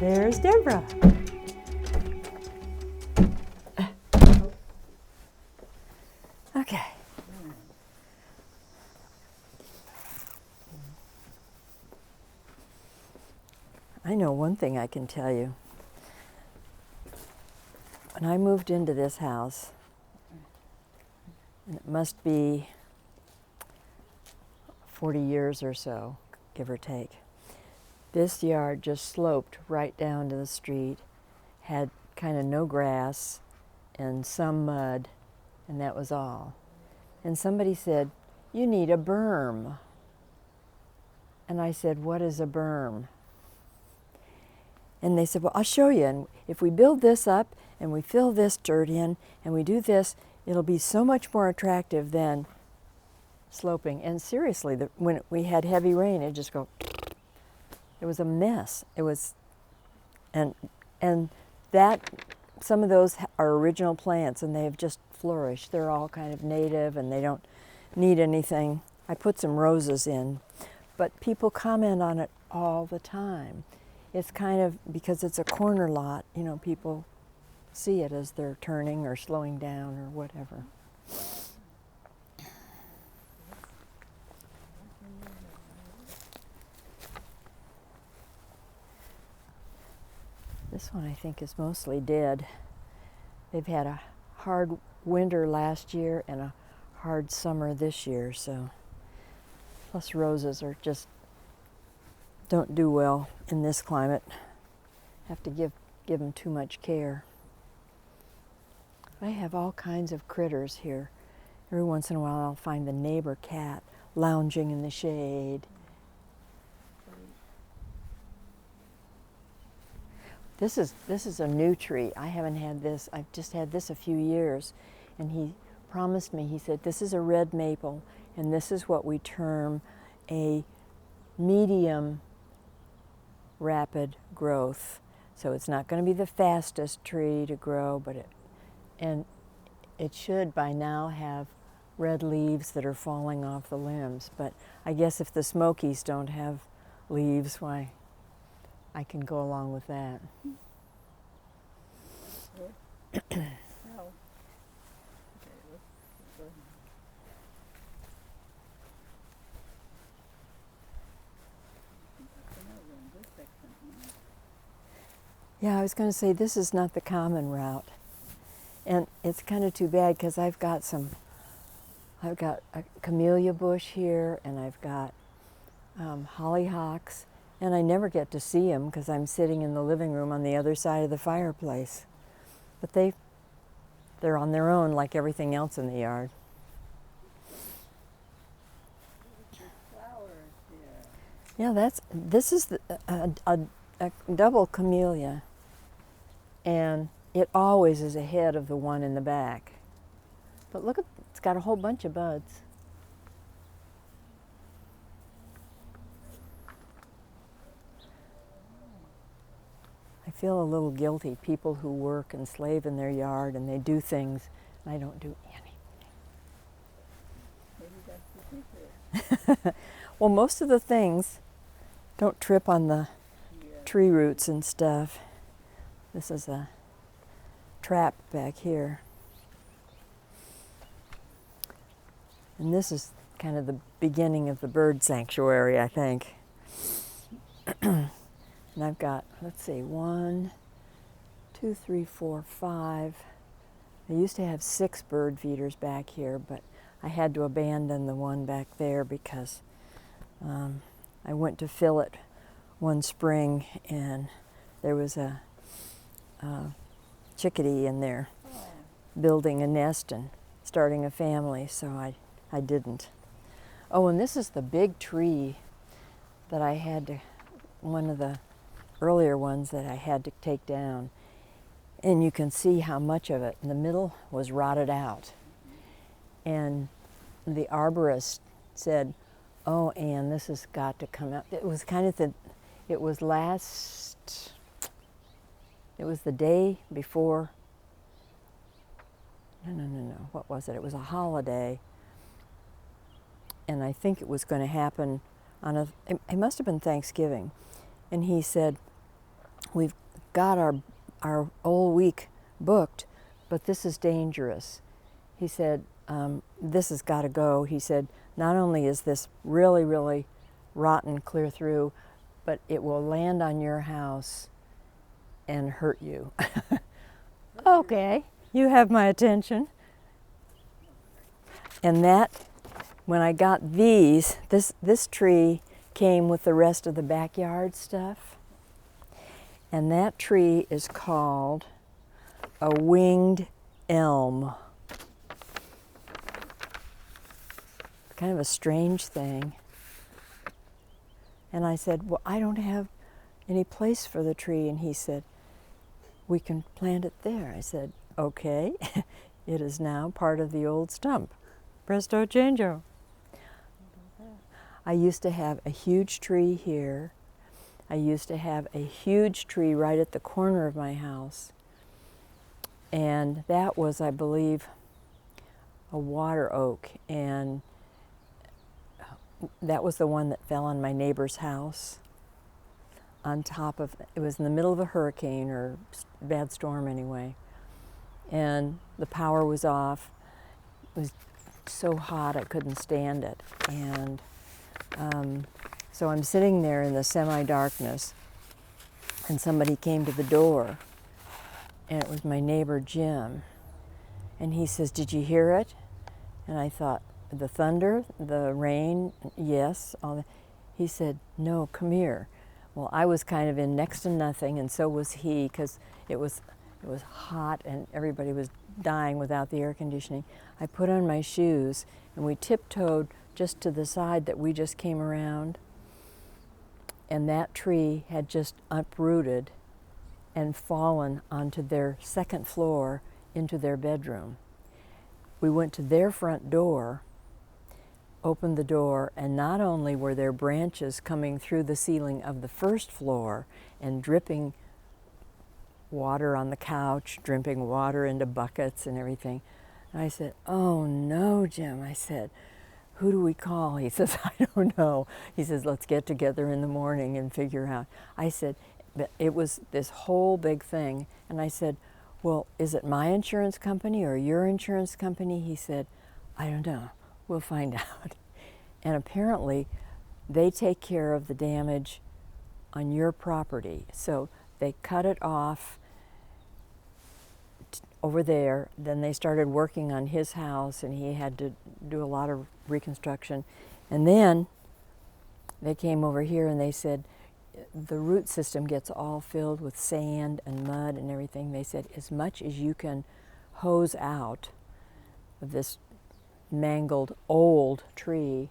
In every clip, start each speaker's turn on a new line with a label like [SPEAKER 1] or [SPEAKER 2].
[SPEAKER 1] There's Deborah. Okay. I know one thing I can tell you. When I moved into this house, and it must be 40 years or so, give or take, this yard just sloped right down to the street, had kind of no grass and some mud, and that was all. And somebody said, "You need a berm." And I said, "What is a berm?" And they said, "Well, I'll show you. And if we build this up and we fill this dirt in and we do this, it'll be so much more attractive than sloping." And seriously, when we had heavy rain, it'd just go. It was a mess. It was, and that, some of those are original plants and they have just flourished. They're all kind of native and they don't need anything. I put some roses in, but people comment on it all the time. It's kind of, because it's a corner lot, you know, people see it as they're turning or slowing down or whatever. This one I think is mostly dead. They've had a hard winter last year and a hard summer this year, so. Plus roses are just, don't do well in this climate. Have to give them too much care. I have all kinds of critters here. Every once in a while I'll find the neighbor cat lounging in the shade. This is a new tree. I haven't had this. I've just had this a few years. And he promised me, he said, this is a red maple, and this is what we term a medium rapid growth. So it's not going to be the fastest tree to grow, but it should by now have red leaves that are falling off the limbs. But I guess if the Smokies don't have leaves, why, I can go along with that. Yeah, I was going to say this is not the common route. And it's kind of too bad because I've got a camellia bush here and I've got hollyhocks. And I never get to see them because I'm sitting in the living room on the other side of the fireplace. But they're on their own like everything else in the yard. Yeah, this is a double camellia. And it always is ahead of the one in the back. But look, it's got a whole bunch of buds. I feel a little guilty, people who work and slave in their yard and they do things, and I don't do anything. Maybe that's the secret. Well, most of the things don't trip on the tree roots and stuff. This is a trap back here. And this is kind of the beginning of the bird sanctuary, I think. And I've got, let's see, 1, 2, 3, 4, 5. I used to have 6 bird feeders back here, but I had to abandon the one back there because I went to fill it one spring and there was a chickadee in there building a nest and starting a family, so I didn't. Oh, and this is the big tree that I had to, one of the earlier ones that I had to take down. And you can see how much of it in the middle was rotted out. And the arborist said, "Oh, Anne, this has got to come out." It was kind of it was the day before, no, what was it? It was a holiday. And I think it was going to happen on it must have been Thanksgiving. And he said, we've got our whole week booked, but this is dangerous. He said, this has got to go. He said, not only is this really, really rotten clear through, but it will land on your house and hurt you. Okay, you have my attention. And that, when I got these, this tree came with the rest of the backyard stuff. And that tree is called a winged elm. Kind of a strange thing. And I said, well, I don't have any place for the tree. And he said, we can plant it there. I said, okay. It is now part of the old stump. Presto changeo. I used to have a huge tree here. I used to have a huge tree right at the corner of my house. And that was, I believe, a water oak. And that was the one that fell on my neighbor's house on top of, it was in the middle of a hurricane or bad storm anyway. And the power was off. It was so hot I couldn't stand it. And so I'm sitting there in the semi-darkness, and somebody came to the door, and it was my neighbor Jim. And he says, did you hear it? And I thought, the thunder, the rain, yes. All the, he said, no, come here. Well, I was kind of in next to nothing, and so was he, because it was hot and everybody was dying without the air conditioning. I put on my shoes, and we tiptoed just to the side that we just came around, and that tree had just uprooted and fallen onto their second floor into their bedroom. We went to their front door, opened the door, and not only were there branches coming through the ceiling of the first floor and dripping water on the couch, dripping water into buckets and everything. And I said, oh no, Jim. I said, who do we call? He says, I don't know. He says, let's get together in the morning and figure out. I said, but it was this whole big thing. And I said, well, is it my insurance company or your insurance company? He said, I don't know. We'll find out. And apparently, they take care of the damage on your property. So they cut it off over there. Then they started working on his house, and he had to do a lot of reconstruction. And then they came over here and they said, the root system gets all filled with sand and mud and everything. They said, as much as you can hose out of this mangled old tree,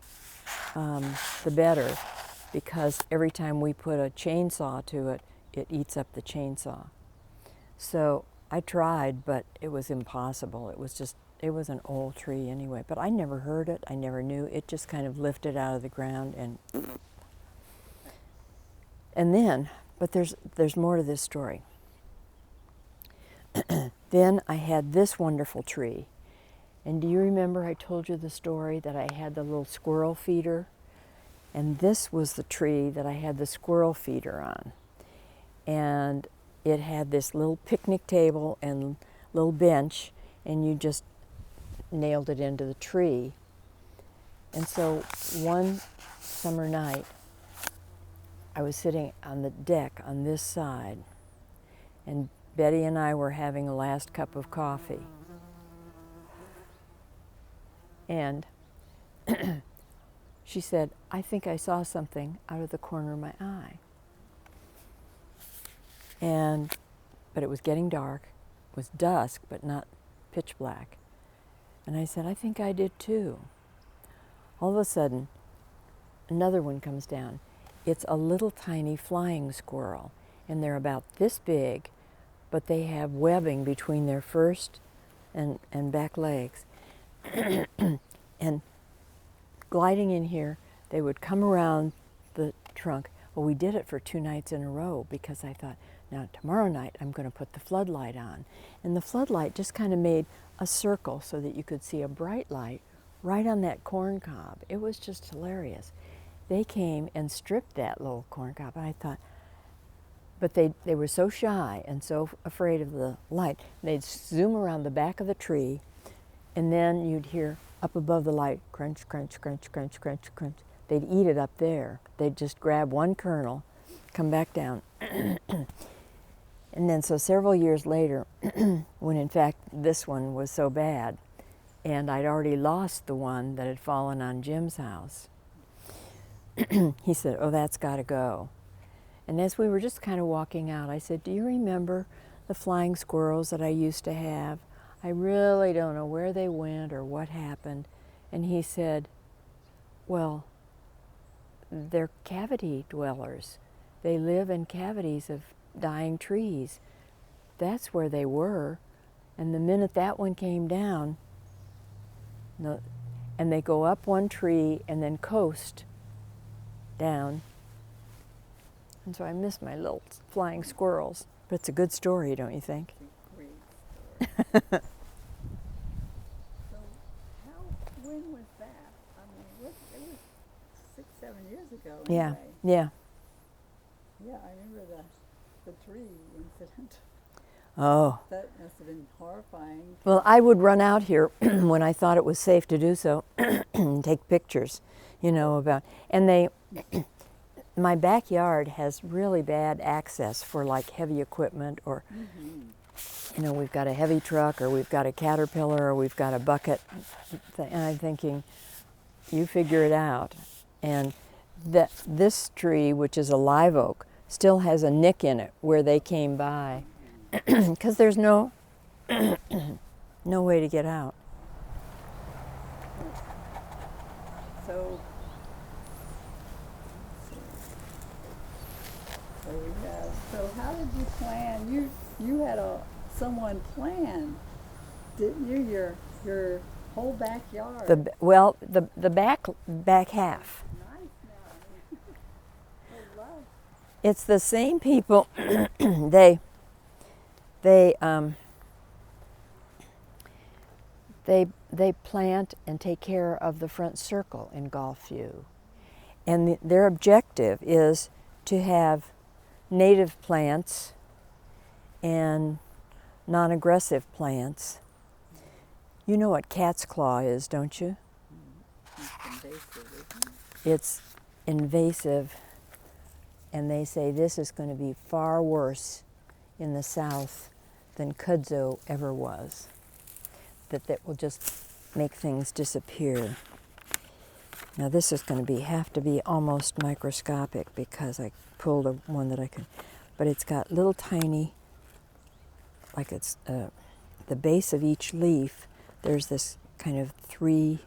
[SPEAKER 1] the better, because every time we put a chainsaw to it, it eats up the chainsaw. So I tried, but it was impossible. It was an old tree anyway, but I never heard it. I never knew. It just kind of lifted out of the ground and then, but there's more to this story. Then I had this wonderful tree. And do you remember I told you the story that I had the little squirrel feeder? And this was the tree that I had the squirrel feeder on. And it had this little picnic table and little bench, and you just nailed it into the tree. And so one summer night, I was sitting on the deck on this side, and Betty and I were having a last cup of coffee. And she said, I think I saw something out of the corner of my eye. But it was getting dark. It was dusk, but not pitch black. And I said, I think I did too. All of a sudden, another one comes down. It's a little tiny flying squirrel, and they're about this big, but they have webbing between their first and back legs. And gliding in here, they would come around the trunk. Well, we did it for 2 nights in a row because I thought, now tomorrow night I'm going to put the floodlight on. And the floodlight just kind of made a circle so that you could see a bright light right on that corn cob. It was just hilarious. They came and stripped that little corn cob, and I thought, But they were so shy and so afraid of the light. They'd zoom around the back of the tree, and then you'd hear up above the light, crunch, crunch, crunch, crunch, crunch, crunch. They'd eat it up there. They'd just grab one kernel, come back down. And then so several years later, when in fact this one was so bad, and I'd already lost the one that had fallen on Jim's house, he said, oh, that's got to go. And as we were just kind of walking out, I said, do you remember the flying squirrels that I used to have? I really don't know where they went or what happened. And he said, well, they're cavity dwellers. They live in cavities of dying trees. That's where they were. And the minute that one came down, and they go up one tree and then coast down. And so I miss my little flying squirrels. But it's a good story, don't you think?
[SPEAKER 2] Great story. So when was that? I mean, it was 6-7 years ago.
[SPEAKER 1] Yeah,
[SPEAKER 2] Anyway.
[SPEAKER 1] yeah.
[SPEAKER 2] Yeah, I remember the tree incident.
[SPEAKER 1] Oh.
[SPEAKER 2] That must have been horrifying.
[SPEAKER 1] Well, I would run out here when I thought it was safe to do so and take pictures, about, and my backyard has really bad access for like heavy equipment or, we've got a heavy truck or we've got a Caterpillar or we've got a bucket, and I'm thinking, you figure it out. And this tree, which is a live oak, still has a nick in it where they came by because there's no way to get out.
[SPEAKER 2] So how did you plan? You had someone plan, didn't you? Your whole backyard.
[SPEAKER 1] The back half.
[SPEAKER 2] Nice now. I love.
[SPEAKER 1] It's the same people. They plant and take care of the front circle in Gulfview, and their objective is to have native plants and non-aggressive plants. You know what cat's claw is, don't you?
[SPEAKER 2] It's invasive, isn't it?
[SPEAKER 1] It's invasive, and they say this is going to be far worse in the South than kudzu ever was. That will just make things disappear. Now this is going to have to be almost microscopic because I pulled one that I could, but it's got little tiny, like it's the base of each leaf, there's this kind of three,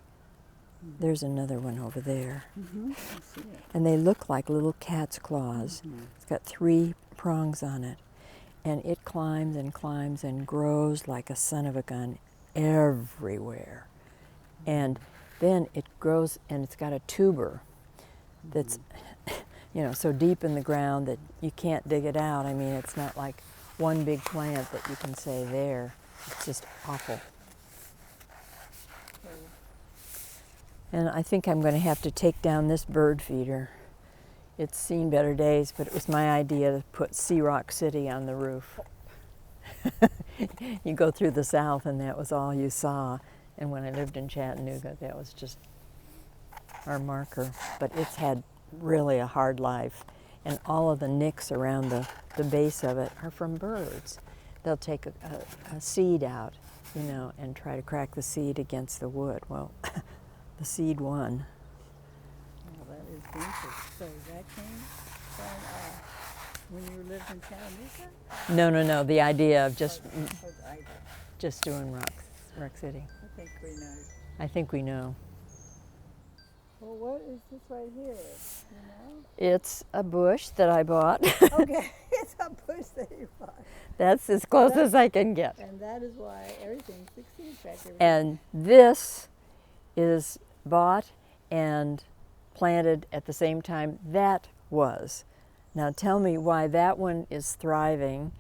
[SPEAKER 1] there's another one over there.
[SPEAKER 2] I see it.
[SPEAKER 1] And they look like little cat's claws. It's got 3 prongs on it. And it climbs and climbs and grows like a son of a gun everywhere. And then it grows, and it's got a tuber that's, so deep in the ground that you can't dig it out. I mean, it's not like one big plant that you can say there. It's just awful. And I think I'm going to have to take down this bird feeder. It's seen better days, but it was my idea to put Sea Rock City on the roof. You go through the South and that was all you saw. And when I lived in Chattanooga, that was just our marker. But it's had really a hard life. And all of the nicks around the base of it are from birds. They'll take a seed out, and try to crack the seed against the wood. Well, the seed won.
[SPEAKER 2] Well, that is vintage. So that came from when you lived in Chattanooga?
[SPEAKER 1] No. The idea of just
[SPEAKER 2] I
[SPEAKER 1] doing Rock City.
[SPEAKER 2] think we know.
[SPEAKER 1] I think we know.
[SPEAKER 2] Well, what is this right here?
[SPEAKER 1] It's a bush that I bought.
[SPEAKER 2] Okay, it's a bush that you bought.
[SPEAKER 1] That's as close as I can get.
[SPEAKER 2] And that is why everything succeeds back there.
[SPEAKER 1] And this is bought and planted at the same time that was. Now tell me why that one is thriving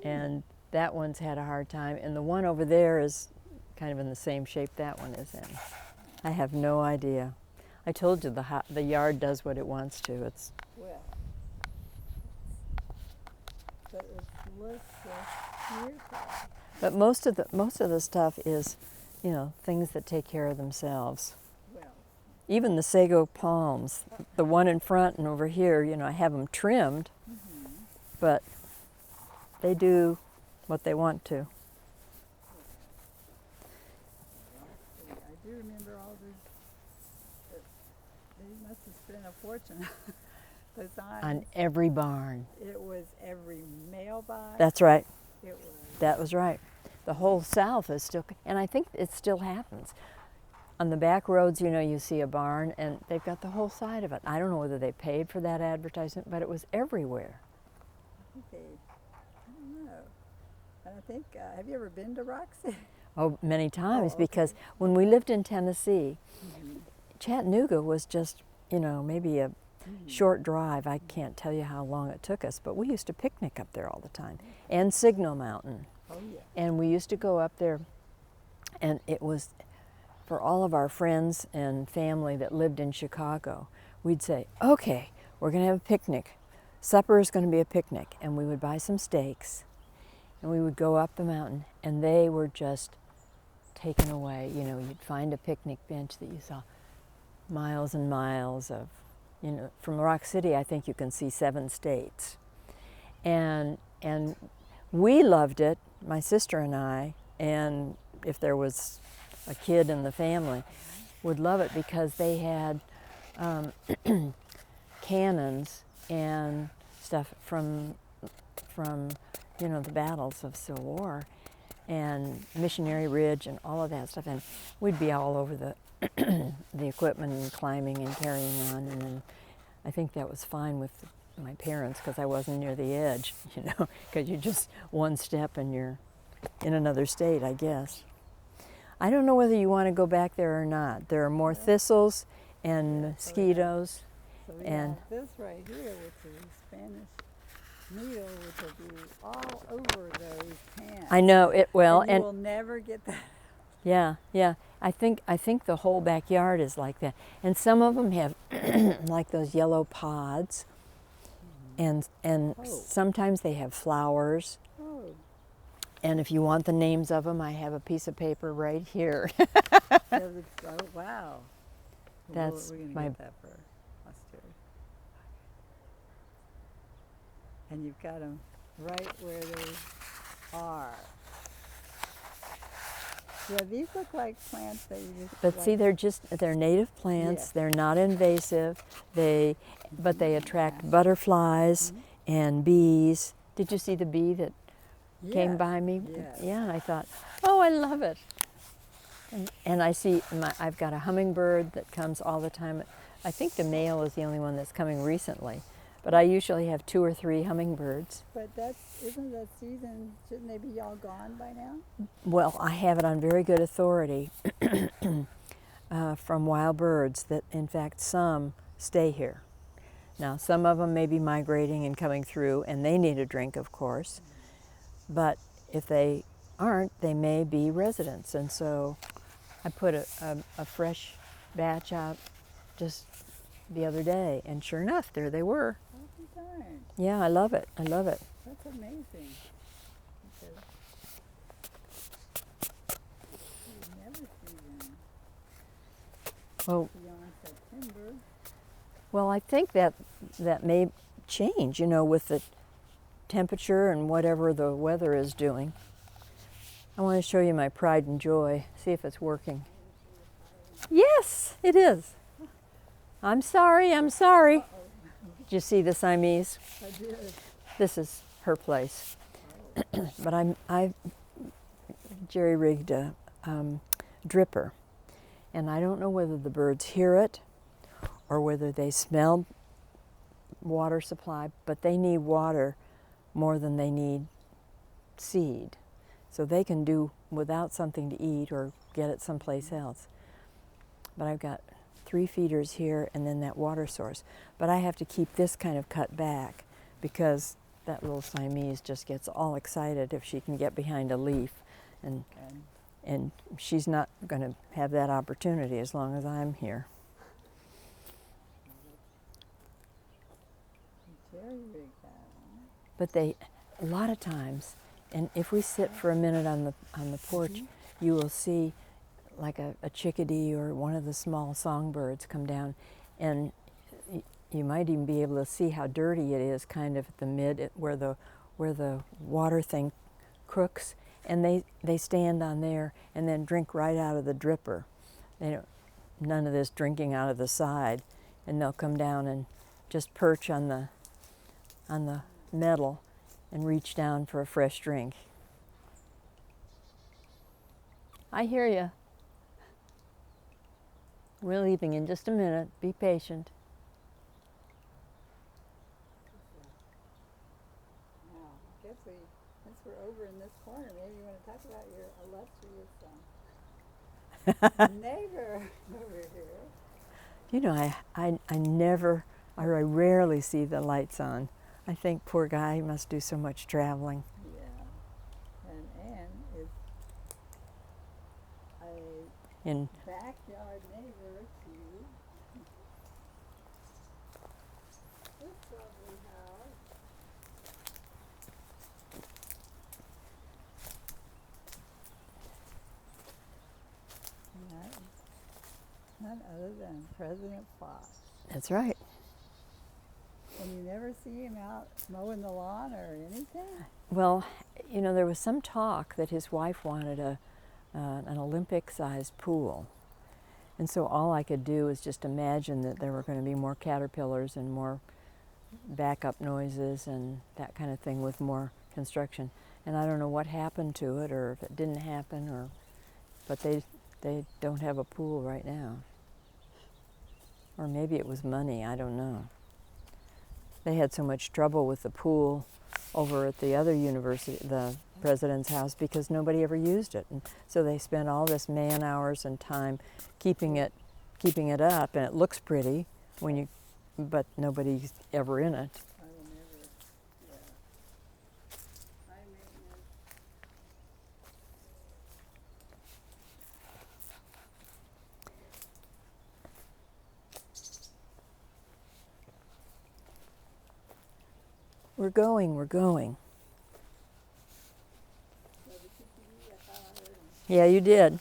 [SPEAKER 1] and that one's had a hard time, and the one over there is kind of in the same shape that one is in. I have no idea. I told you the yard does what it wants to.
[SPEAKER 2] Well, but it looks beautiful.
[SPEAKER 1] But most of the stuff is, you know, things that take care of themselves.
[SPEAKER 2] Well,
[SPEAKER 1] Even the sago palms, the one in front and over here, you know, I have them trimmed, but they do what they want to.
[SPEAKER 2] I do remember all these. They must have spent a fortune. The signs.
[SPEAKER 1] On every barn.
[SPEAKER 2] It was every mailbox.
[SPEAKER 1] That's right.
[SPEAKER 2] It was.
[SPEAKER 1] That was right. The whole South is still, and I think it still happens. On the back roads, you know, you see a barn and they've got the whole side of it. I don't know whether they paid for that advertisement, but it was everywhere.
[SPEAKER 2] I don't know. And I think, have you ever been to Rock City?
[SPEAKER 1] Oh, many times,
[SPEAKER 2] Oh, okay.
[SPEAKER 1] because when we lived in Tennessee, Chattanooga was just, you know, maybe a short drive. I can't tell you how long it took us, but we used to picnic up there all the time. And Signal Mountain.
[SPEAKER 2] Oh, yeah.
[SPEAKER 1] And we used to go up there, and it was for all of our friends and family that lived in Chicago. We'd say, okay, we're going to have a picnic. Supper is going to be a picnic. And we would buy some steaks, and we would go up the mountain, and they were just taken away. You know, you'd find a picnic bench that you saw miles and miles of, you know, from Rock City, I think you can see 7 states. And we loved it, my sister and I, and if there was a kid in the family, would love it because they had cannons and stuff from you know, the battles of Civil War and Missionary Ridge and all of that stuff, and we'd be all over the the equipment and climbing and carrying on, and then I think that was fine with my parents because I wasn't near the edge, you know, because you're just one step and you're in another state, I guess. I don't know whether you want to go back there or not. There are more thistles and mosquitoes.
[SPEAKER 2] So we
[SPEAKER 1] And-
[SPEAKER 2] have this right here, which is Spanish needle, which will be all over those pants.
[SPEAKER 1] I know it well,
[SPEAKER 2] and you
[SPEAKER 1] and
[SPEAKER 2] will never get that.
[SPEAKER 1] yeah. I think the whole backyard is like that, and some of them have like those yellow pods, and
[SPEAKER 2] Oh.
[SPEAKER 1] sometimes they have flowers.
[SPEAKER 2] Oh,
[SPEAKER 1] And if you want the names of them, I have a piece of paper right here.
[SPEAKER 2] oh wow.
[SPEAKER 1] That's
[SPEAKER 2] we're gonna
[SPEAKER 1] my-
[SPEAKER 2] get that for posterity. And you've got them right where they are. Yeah, these look like plants that you just.
[SPEAKER 1] But see, they're native plants.
[SPEAKER 2] Yes.
[SPEAKER 1] They're not invasive. But they attract butterflies and bees. Did you see the bee that came by me?
[SPEAKER 2] Yes.
[SPEAKER 1] Yeah, and I thought, oh, I love it. And I see, I've got a hummingbird that comes all the time. I think the male is the only one that's coming recently, but I usually have 2 or 3 hummingbirds.
[SPEAKER 2] But isn't that season? Shouldn't they be all gone by now?
[SPEAKER 1] Well, I have it on very good authority from wild birds that, in fact, some stay here. Now, some of them may be migrating and coming through, and they need a drink, of course. But if they aren't, they may be residents. And so I put a fresh batch out just the other day, and sure enough, there they were.
[SPEAKER 2] Oh, darn.
[SPEAKER 1] Yeah, I love it. I love it.
[SPEAKER 2] That's amazing. Because you never see them
[SPEAKER 1] Well,
[SPEAKER 2] beyond September.
[SPEAKER 1] well, I think that may change, you know, with the temperature and whatever the weather is doing. I want to show you my pride and joy. See if it's working. Yes, it is. I'm sorry. Did you see the Siamese?
[SPEAKER 2] I did.
[SPEAKER 1] This is her place. But I jerry-rigged a dripper. And I don't know whether the birds hear it or whether they smell water supply, but they need water more than they need seed. So they can do without something to eat or get it someplace else. But I've got 3 feeders here and then that water source. But I have to keep this kind of cut back because that little Siamese just gets all excited if she can get behind a leaf. And she's not going to have that opportunity as long as I'm here.
[SPEAKER 2] Jerry rigged that one.
[SPEAKER 1] But a lot of times, and if we sit for a minute on the porch, you will see like a chickadee or one of the small songbirds come down, and you might even be able to see how dirty it is, kind of at the mid where the water thing crooks, and they stand on there and then drink right out of the dripper. They don't, none of this drinking out of the side, and they'll come down and just perch on the metal and reach down for a fresh drink. I hear you. We're leaving in just a minute. Be patient.
[SPEAKER 2] Now, I guess since we're over in this corner, maybe you want to talk about your illustrious neighbor over here.
[SPEAKER 1] You know, I rarely see the lights on. I think poor guy must do so much traveling.
[SPEAKER 2] Yeah. And Ann is a
[SPEAKER 1] In
[SPEAKER 2] backyard neighbor to this lovely house. And that is none other than President Fox.
[SPEAKER 1] That's right.
[SPEAKER 2] And you never see him out mowing the lawn or anything?
[SPEAKER 1] Well, you know, there was some talk that his wife wanted an Olympic-sized pool. And so all I could do was just imagine that there were going to be more caterpillars and more backup noises and that kind of thing with more construction. And I don't know what happened to it, or if it didn't happen, but they don't have a pool right now. Or maybe it was money, I don't know. They had so much trouble with the pool over at the other university, the president's house, because nobody ever used it. And so they spent all this man hours and time keeping it up, and it looks pretty but nobody's ever in it.
[SPEAKER 2] I will never, yeah. High maintenance.
[SPEAKER 1] We're going. Yeah, you did.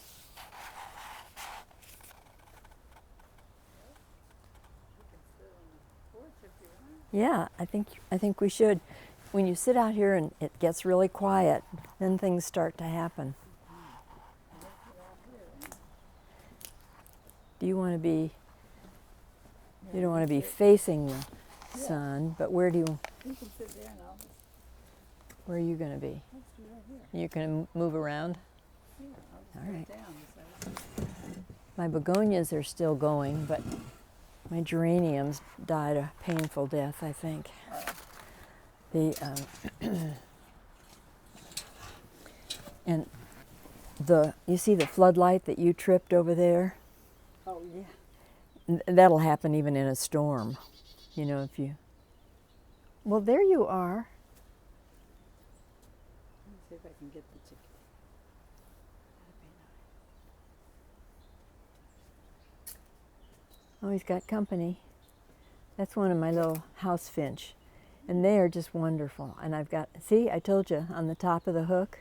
[SPEAKER 1] Yeah, I think we should. When you sit out here and it gets really quiet, then things start to happen. Do you want to be? You don't want to be facing the sun, but where do you?
[SPEAKER 2] You can sit there and I'll just.
[SPEAKER 1] Where are you going to be?
[SPEAKER 2] Let's do right here.
[SPEAKER 1] You're going to move around?
[SPEAKER 2] Yeah, I'll just
[SPEAKER 1] All
[SPEAKER 2] sit
[SPEAKER 1] right.
[SPEAKER 2] down.
[SPEAKER 1] My begonias are still going, but my geraniums died a painful death, I think. And you see the floodlight that you tripped over there?
[SPEAKER 2] Oh, yeah.
[SPEAKER 1] That'll happen even in a storm, you know, if you. Well, there you are.
[SPEAKER 2] Let me see if I can get the chicken.
[SPEAKER 1] Oh, he's got company. That's one of my little house finch. And they are just wonderful. And I've got, see, I told you, on the top of the hook.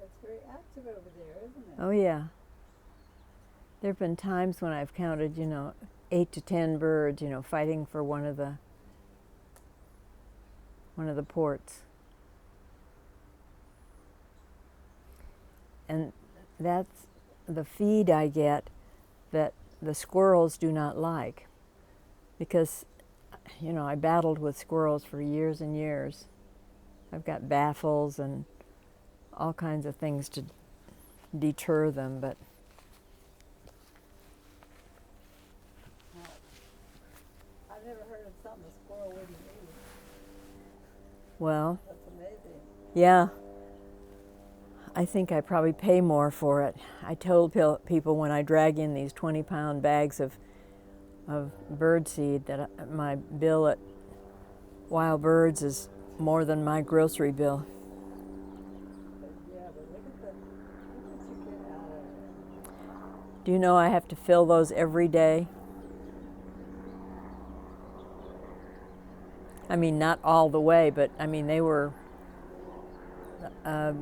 [SPEAKER 2] It's very active over there, isn't it?
[SPEAKER 1] Oh, yeah. There have been times when I've counted, 8 to 10 birds, fighting for one of the ports. And that's the feed I get that the squirrels do not like, because, I battled with squirrels for years and years. I've got baffles and all kinds of things to deter them, but
[SPEAKER 2] I've never heard of something a squirrel wouldn't eat.
[SPEAKER 1] well,
[SPEAKER 2] That's amazing.
[SPEAKER 1] yeah. I think I probably pay more for it. I told people when I drag in these 20-pound bags of bird seed that my bill at Wild Birds is more than my grocery bill.
[SPEAKER 2] But yeah, but look at what you get out of it.
[SPEAKER 1] Do you know I have to fill those every day? I mean, not all the way, but I mean, they were a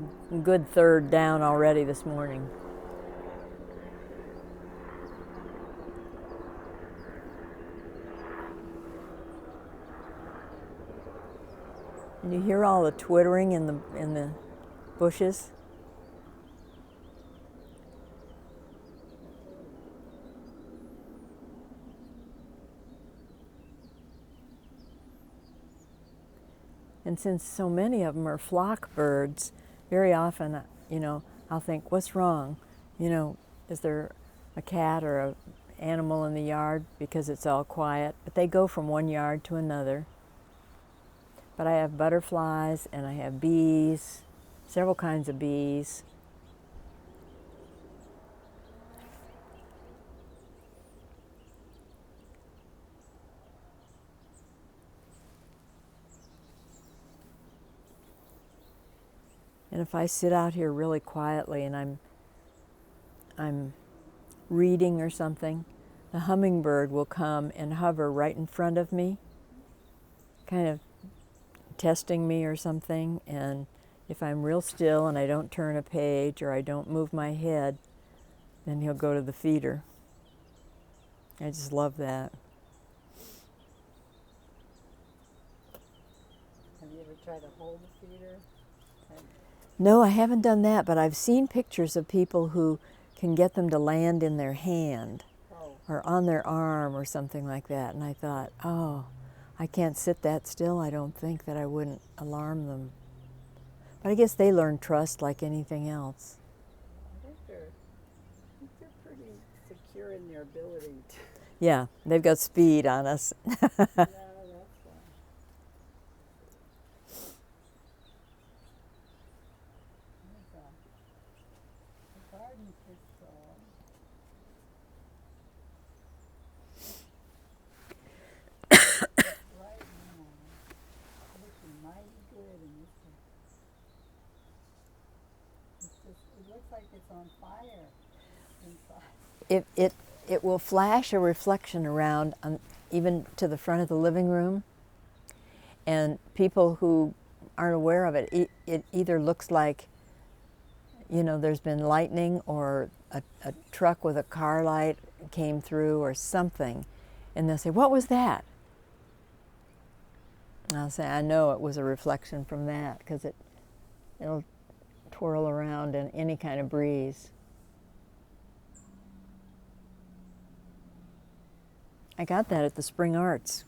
[SPEAKER 1] good third down already this morning. You hear all the twittering in the bushes? And since so many of them are flock birds, very often, I'll think, what's wrong? Is there a cat or an animal in the yard? Because it's all quiet. But they go from one yard to another. But I have butterflies and I have bees, several kinds of bees. And if I sit out here really quietly and I'm reading or something, the hummingbird will come and hover right in front of me, kind of testing me or something. And if I'm real still and I don't turn a page or I don't move my head, then he'll go to the feeder. I just love that.
[SPEAKER 2] Have you ever tried to hold the feeder?
[SPEAKER 1] No, I haven't done that, but I've seen pictures of people who can get them to land in their hand or on their arm or something like that. And I thought, oh, I can't sit that still. I don't think that I wouldn't alarm them. But I guess they learn trust like anything else.
[SPEAKER 2] I think they're pretty secure in their ability to.
[SPEAKER 1] Yeah, they've got speed on us.
[SPEAKER 2] Yeah, that's fine. The garden is right now looking mighty good in this one. It looks like it's on fire inside.
[SPEAKER 1] It will flash a reflection around even to the front of the living room. And people who aren't aware of it, it either looks like, there's been lightning or a truck with a car light came through or something. And they'll say, what was that? And I'll say, I know it was a reflection from that, because it'll twirl around in any kind of breeze. I got that at the Spring Arts.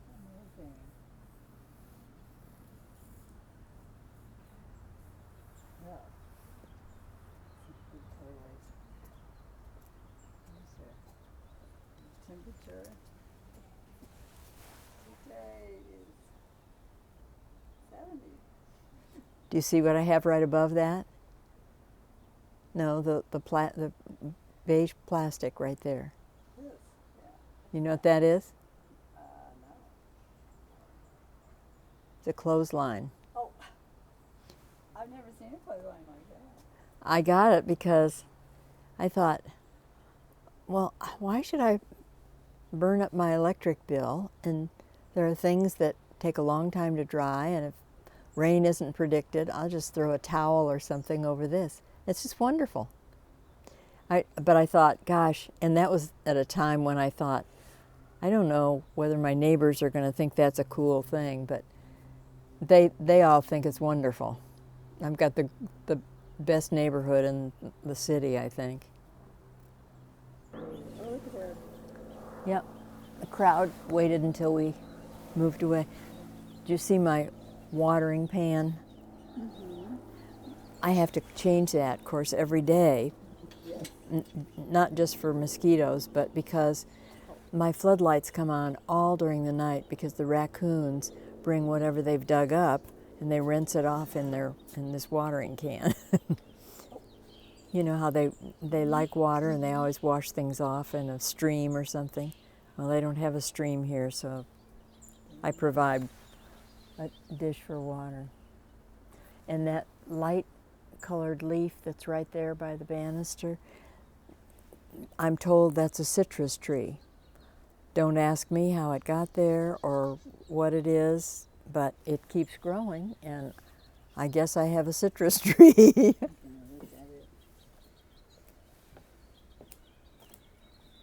[SPEAKER 2] Amazing. Yeah. Good colors. Temperature. Today is 70.
[SPEAKER 1] Do you see what I have right above that? No, the beige plastic right there.
[SPEAKER 2] This, yeah.
[SPEAKER 1] You know what that is?
[SPEAKER 2] No.
[SPEAKER 1] It's a clothesline.
[SPEAKER 2] Oh, I've never seen a clothesline like that.
[SPEAKER 1] I got it because I thought, well, why should I burn up my electric bill? And there are things that take a long time to dry, and if rain isn't predicted, I'll just throw a towel or something over this. It's just wonderful. But I thought, gosh, and that was at a time when I thought, I don't know whether my neighbors are going to think that's a cool thing, but they all think it's wonderful. I've got the best neighborhood in the city, I think.
[SPEAKER 2] Oh, look at her.
[SPEAKER 1] Yep. The crowd waited until we moved away. Do you see my watering pan? I have to change that, of course, every day,
[SPEAKER 2] Yes.
[SPEAKER 1] not just for mosquitoes, but because my floodlights come on all during the night because the raccoons bring whatever they've dug up and they rinse it off in this watering can. You know how they like water and they always wash things off in a stream or something? Well, they don't have a stream here, so I provide a dish for water. And that light colored leaf that's right there by the banister, I'm told that's a citrus tree. Don't ask me how it got there or what it is, but it keeps growing, and I guess I have a citrus tree.
[SPEAKER 2] I'm gonna look at it.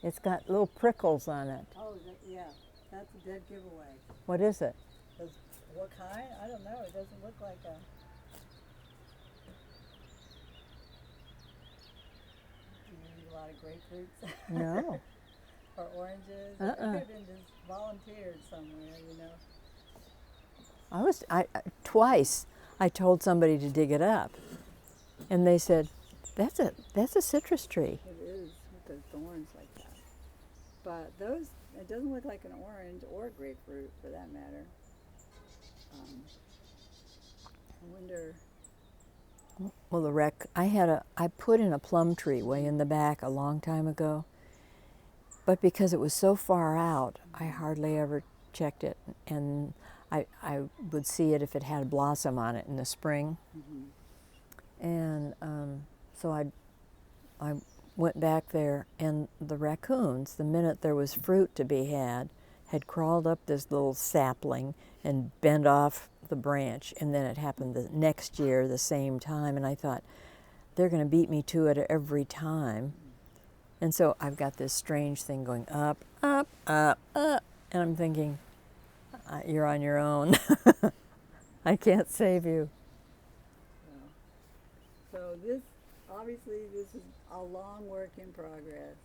[SPEAKER 1] It's got little prickles on it.
[SPEAKER 2] Oh, yeah, that's a dead giveaway.
[SPEAKER 1] What is it?
[SPEAKER 2] What kind? I don't know. It doesn't look like a. Do you eat a lot of grapefruits?
[SPEAKER 1] No.
[SPEAKER 2] Or oranges? It
[SPEAKER 1] Uh-uh.
[SPEAKER 2] could have been just volunteered somewhere, you know.
[SPEAKER 1] Twice I told somebody to dig it up, and they said, that's a citrus tree.
[SPEAKER 2] It is with those thorns like that. But those, it doesn't look like an orange or grapefruit for that matter. I wonder.
[SPEAKER 1] Well, I put in a plum tree way in the back a long time ago, but because it was so far out, I hardly ever checked it, and I would see it if it had blossom on it in the spring. And so I went back there, and the raccoons, the minute there was fruit to be had crawled up this little sapling and bent off the branch, and then it happened the next year the same time, and I thought, they're going to beat me to it every time. And so I've got this strange thing going up, up, up, up, and I'm thinking, you're on your own. I can't save you.
[SPEAKER 2] So this, obviously, this is a long work in progress.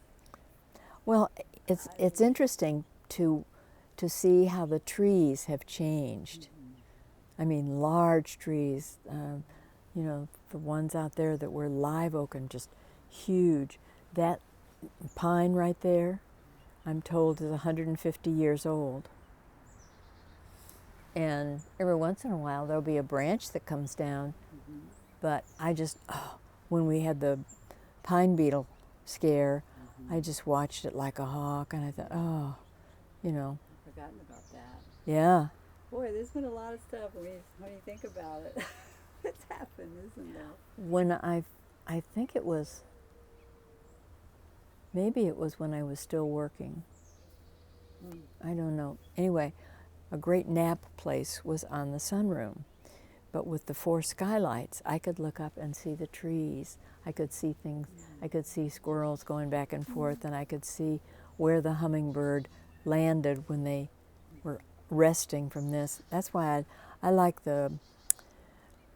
[SPEAKER 1] Well, it's interesting to see how the trees have changed. I mean, large trees, you know, the ones out there that were live oak and just huge. That pine right there, I'm told, is 150 years old. And every once in a while there'll be a branch that comes down. But when we had the pine beetle scare, I just watched it like a hawk, and I thought, you know.
[SPEAKER 2] I've forgotten about that.
[SPEAKER 1] Yeah.
[SPEAKER 2] Boy, there's been a lot of stuff when you think about it. It's happened, isn't there?
[SPEAKER 1] When I think it was, maybe it was when I was still working. I don't know. Anyway, a great nap place was on the sunroom. But with the 4 skylights, I could look up and see the trees. I could see things. I could see squirrels going back and forth, and I could see where the hummingbird landed when they were resting from this. That's why I like the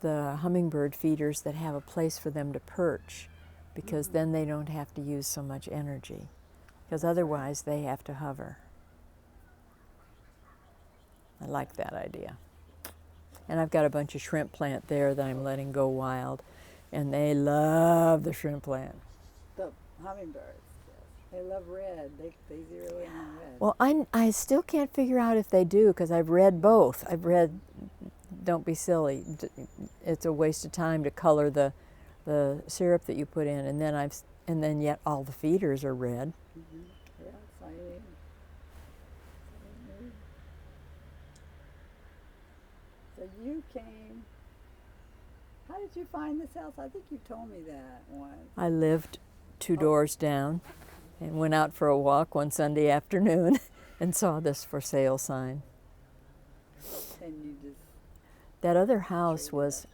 [SPEAKER 1] hummingbird feeders that have a place for them to perch, because then they don't have to use so much energy, because otherwise they have to hover. I like that idea. And I've got a bunch of shrimp plant there that I'm letting go wild, and they love the shrimp plant.
[SPEAKER 2] The hummingbirds, yes. They love red. They zero in on red.
[SPEAKER 1] Well, I still can't figure out if they do, because I've read both. I've read, don't be silly, it's a waste of time to color the syrup that you put in, and then yet all the feeders are red.
[SPEAKER 2] Yeah, cyanide. So you came. How did you find this house? I think you told me that once.
[SPEAKER 1] I lived 2 doors down and went out for a walk one Sunday afternoon and saw this for sale sign.
[SPEAKER 2] And you just.
[SPEAKER 1] That other house was,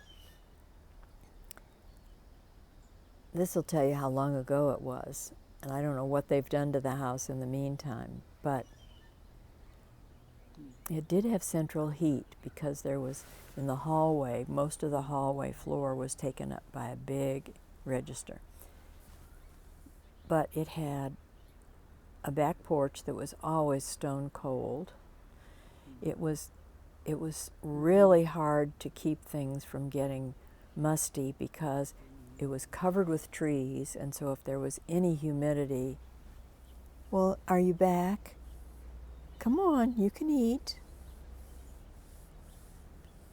[SPEAKER 1] this will tell you how long ago it was, and I don't know what they've done to the house in the meantime, but it did have central heat, because there was, in the hallway, most of the hallway floor was taken up by a big register. But it had a back porch that was always stone cold. It was it was really hard to keep things from getting musty because it was covered with trees, and so if there was any humidity, well, are you back? Come on, you can eat.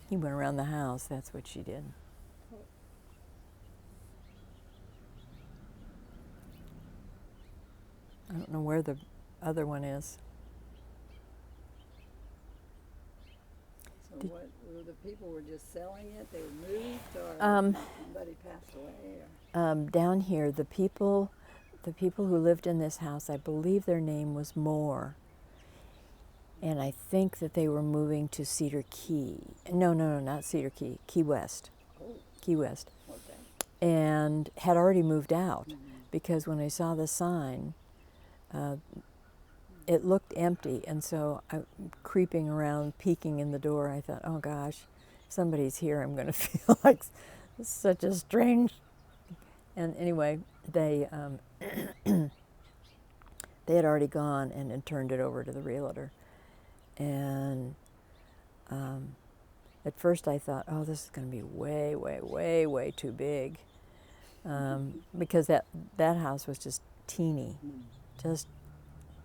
[SPEAKER 1] He went around the house, that's what she did. I don't know where the other one is.
[SPEAKER 2] So what, were the people were just selling it? They were moved, or somebody passed away? Or?
[SPEAKER 1] Down here, the people who lived in this house, I believe their name was Moore. And I think that they were moving to Cedar Key. No, not Cedar Key, Key West.
[SPEAKER 2] Oh,
[SPEAKER 1] Key West.
[SPEAKER 2] okay.
[SPEAKER 1] And had already moved out because when I saw the sign, it looked empty. And so I, creeping around, peeking in the door, I thought, oh gosh, somebody's here. I'm going to feel like such a strange. And anyway, they they had already gone and had turned it over to the realtor. And at first I thought, oh, this is going to be way, way, way, way too big, because that house was just teeny, just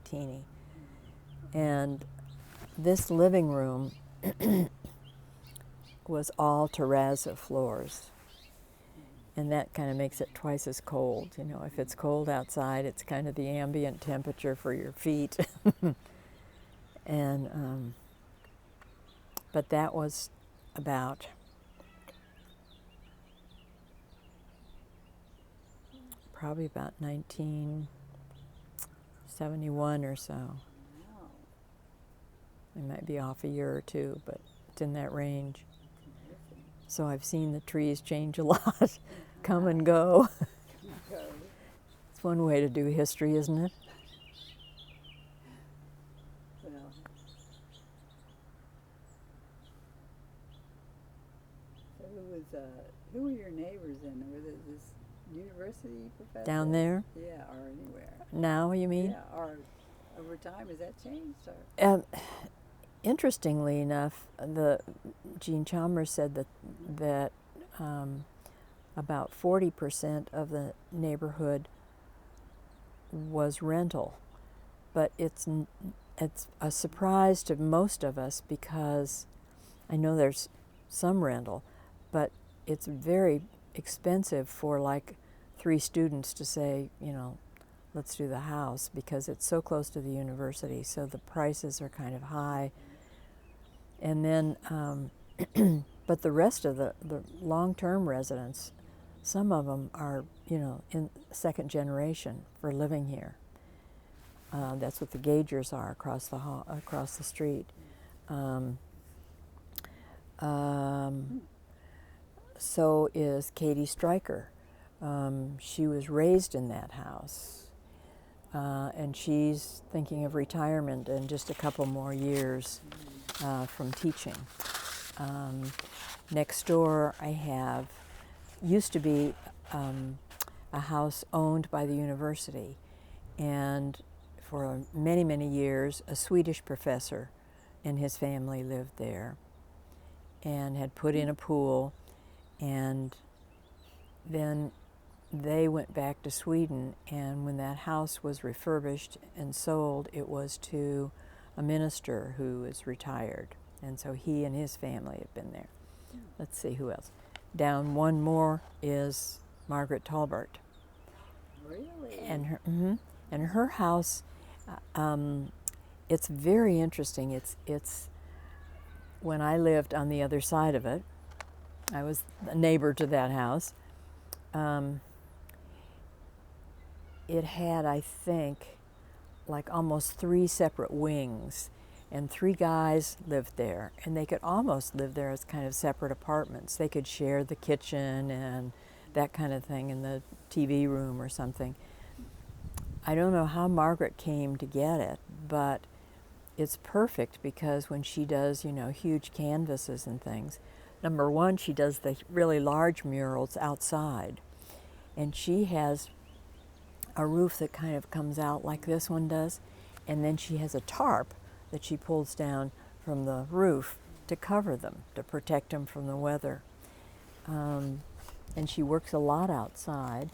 [SPEAKER 1] teeny. And this living room was all terrazzo floors. And that kind of makes it twice as cold. You know, if it's cold outside, it's kind of the ambient temperature for your feet. And, but that was about probably about 1971 or so.
[SPEAKER 2] Wow.
[SPEAKER 1] I might be off a year or two, but it's in that range. So I've seen the trees change a lot, come and go. It's one way to do history, isn't it?
[SPEAKER 2] Well, so who were your neighbors then? Were they this university professor?
[SPEAKER 1] Down there?
[SPEAKER 2] Yeah, or anywhere.
[SPEAKER 1] Now, you mean?
[SPEAKER 2] Yeah, or over time, has that changed? Or?
[SPEAKER 1] Interestingly enough, Gene Chalmers said that about 40% of the neighborhood was rental, but it's a surprise to most of us because I know there's some rental, but it's very expensive for like 3 students to say, you know, let's do the house because it's so close to the university, so the prices are kind of high. And then, but the rest of the long-term residents, some of them are, you know, in second generation for living here. That's what the Gagers are across the street. So is Katie Stryker. She was raised in that house, and she's thinking of retirement in just a couple more years from teaching. Next door I have, used to be a house owned by the university, and for many, many years a Swedish professor and his family lived there and had put in a pool, and then they went back to Sweden, and when that house was refurbished and sold, it was to a minister who is retired, and so he and his family have been there. Let's see who else. Down one more is Margaret Talbert.
[SPEAKER 2] Really?
[SPEAKER 1] And her house, it's very interesting. It's when I lived on the other side of it, I was a neighbor to that house. It had, I think, like almost 3 separate wings, and 3 guys lived there, and they could almost live there as kind of separate apartments. They could share the kitchen and that kind of thing in the TV room or something. I don't know how Margaret came to get it, but it's perfect because when she does, you know, huge canvases and things, number one, she does the really large murals outside, and she has a roof that kind of comes out like this one does, and then she has a tarp that she pulls down from the roof to cover them, to protect them from the weather. And she works a lot outside.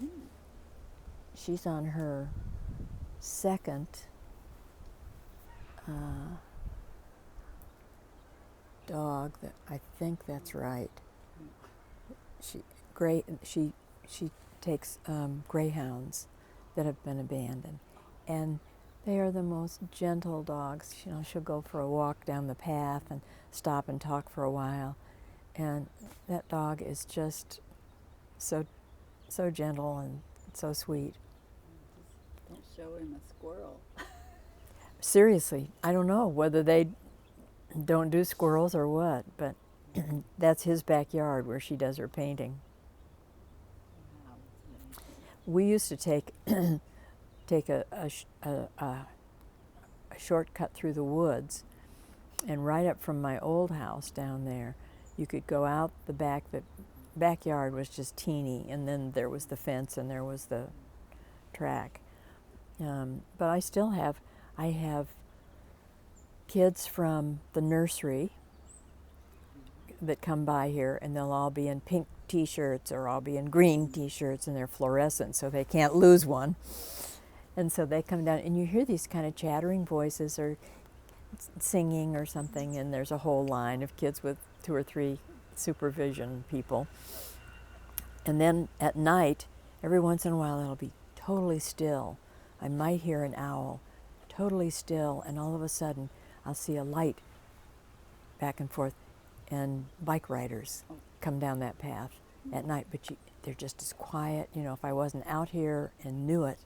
[SPEAKER 1] She's on her second dog. That I think that's right. She takes greyhounds that have been abandoned, and they are the most gentle dogs. You know, she'll go for a walk down the path and stop and talk for a while, and that dog is just so gentle and so sweet.
[SPEAKER 2] Don't show him a squirrel.
[SPEAKER 1] Seriously, I don't know whether they don't do squirrels or what, but that's his backyard where she does her painting.
[SPEAKER 2] Wow, that's amazing.
[SPEAKER 1] We used to take a shortcut through the woods, and right up from my old house down there, you could go out the back. The backyard was just teeny, and then there was the fence and there was the track. But I have kids from the nursery that come by here, and they'll all be in pink t-shirts or all be in green t-shirts, and they're fluorescent, so they can't lose one. And so they come down, and you hear these kind of chattering voices or singing or something, and there's a whole line of kids with 2 or 3 supervision people. And then at night, every once in a while, it'll be totally still. I might hear an owl, totally still, and all of a sudden, I'll see a light back and forth, and bike riders come down that path at night, but they're just as quiet. You know, if I wasn't out here and knew it,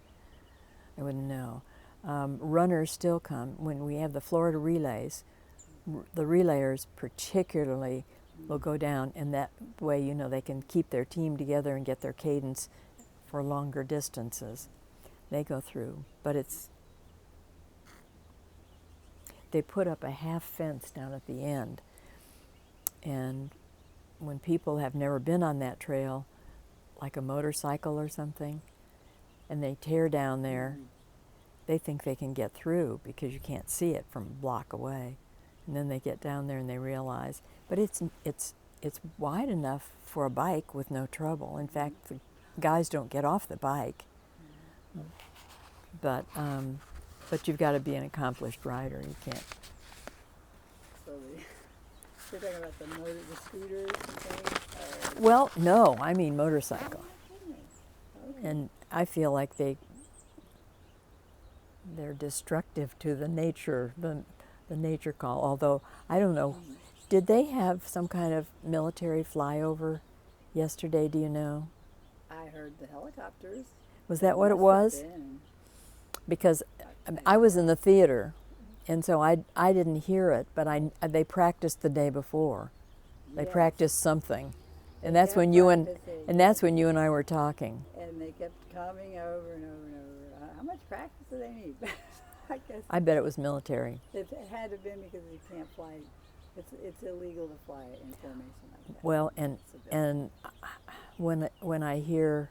[SPEAKER 1] I wouldn't know. Runners still come. When we have the Florida relays, the relayers particularly will go down, and that way, you know, they can keep their team together and get their cadence for longer distances. They go through, but they put up a half fence down at the end, and when people have never been on that trail, like a motorcycle or something, and they tear down there, they think they can get through because you can't see it from a block away. And then they get down there and they realize, but it's wide enough for a bike with no trouble. In fact, the guys don't get off the bike. But you've got to be an accomplished rider. You can't.
[SPEAKER 2] So you're talking about the scooters and things?
[SPEAKER 1] Well, no, I mean motorcycle.
[SPEAKER 2] Oh, my goodness. Okay.
[SPEAKER 1] And I feel like they're destructive to the nature call. Although I don't know, did they have some kind of military flyover yesterday? Do you know?
[SPEAKER 2] I heard the helicopters.
[SPEAKER 1] Was that what it
[SPEAKER 2] Must
[SPEAKER 1] was?
[SPEAKER 2] have been.
[SPEAKER 1] Because I was in the theater, and so I didn't hear it, but they practiced the day before. They
[SPEAKER 2] Yes.
[SPEAKER 1] practiced something, and
[SPEAKER 2] They
[SPEAKER 1] that's
[SPEAKER 2] kept
[SPEAKER 1] when you
[SPEAKER 2] practicing.
[SPEAKER 1] and that's when you and I were talking.
[SPEAKER 2] And they kept coming over and over and over. How much practice do they need? I guess
[SPEAKER 1] I bet it was military.
[SPEAKER 2] it had to have been because you can't fly. It's illegal to fly in formation like that.
[SPEAKER 1] Well, and
[SPEAKER 2] It's a bit-
[SPEAKER 1] when I hear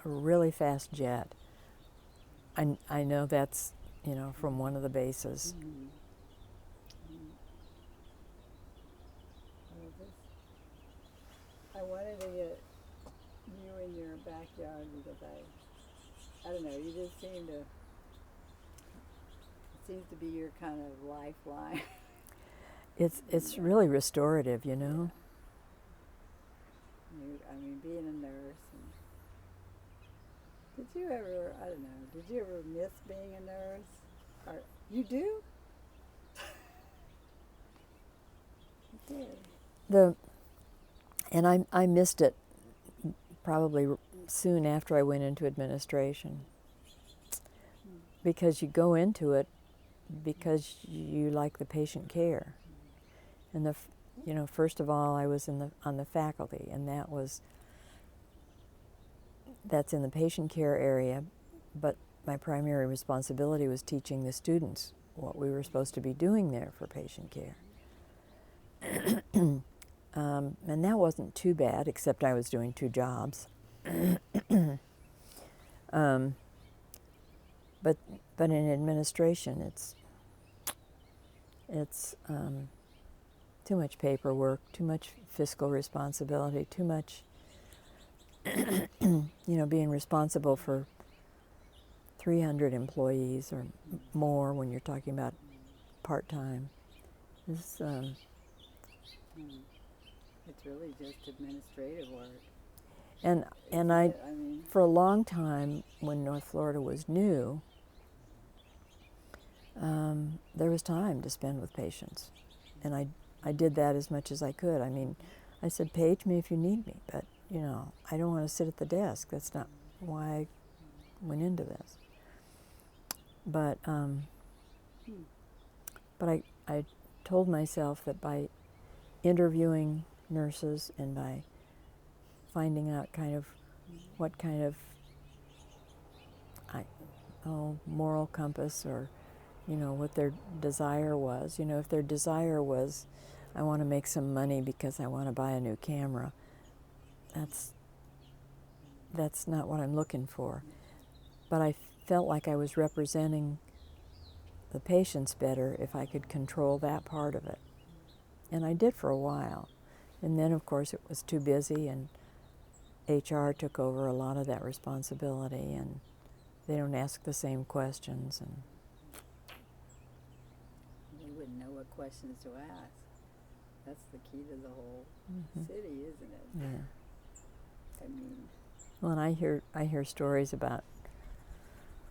[SPEAKER 1] a really fast jet, I know that's, you know, from one of the bases.
[SPEAKER 2] Mhm. Mhm. Well, I wanted to get you in your backyard because I don't know, you just it seems to be your kind of lifeline.
[SPEAKER 1] It's really restorative, you know.
[SPEAKER 2] I mean, being a nurse. Did you ever, I don't know, did you ever miss being a nurse? Or, you do? You did.
[SPEAKER 1] And I missed it probably soon after I went into administration, because you go into it because you like the patient care. And first of all, I was on the faculty, and that's in the patient care area, but my primary responsibility was teaching the students what we were supposed to be doing there for patient care. And that wasn't too bad, except I was doing 2 jobs. But in administration, it's too much paperwork, too much fiscal responsibility, too much, being responsible for 300 employees or more when you're talking about part-time. It's
[SPEAKER 2] really just administrative work.
[SPEAKER 1] And for a long time, when North Florida was new, there was time to spend with patients. And I did that as much as I could. I mean, I said, page me if you need me, but, I don't want to sit at the desk. That's not why I went into this. But I told myself that by interviewing nurses and by finding out what kind of moral compass or what their desire was. If their desire was, I want to make some money because I want to buy a new camera, that's not what I'm looking for. But I felt like I was representing the patients better if I could control that part of it. And I did for a while. And then, of course, it was too busy, and HR took over a lot of that responsibility, and they don't ask the same questions. And
[SPEAKER 2] you wouldn't know what questions to ask. That's the key to the whole city, isn't it?
[SPEAKER 1] Yeah.
[SPEAKER 2] I mean,
[SPEAKER 1] well, and I hear stories about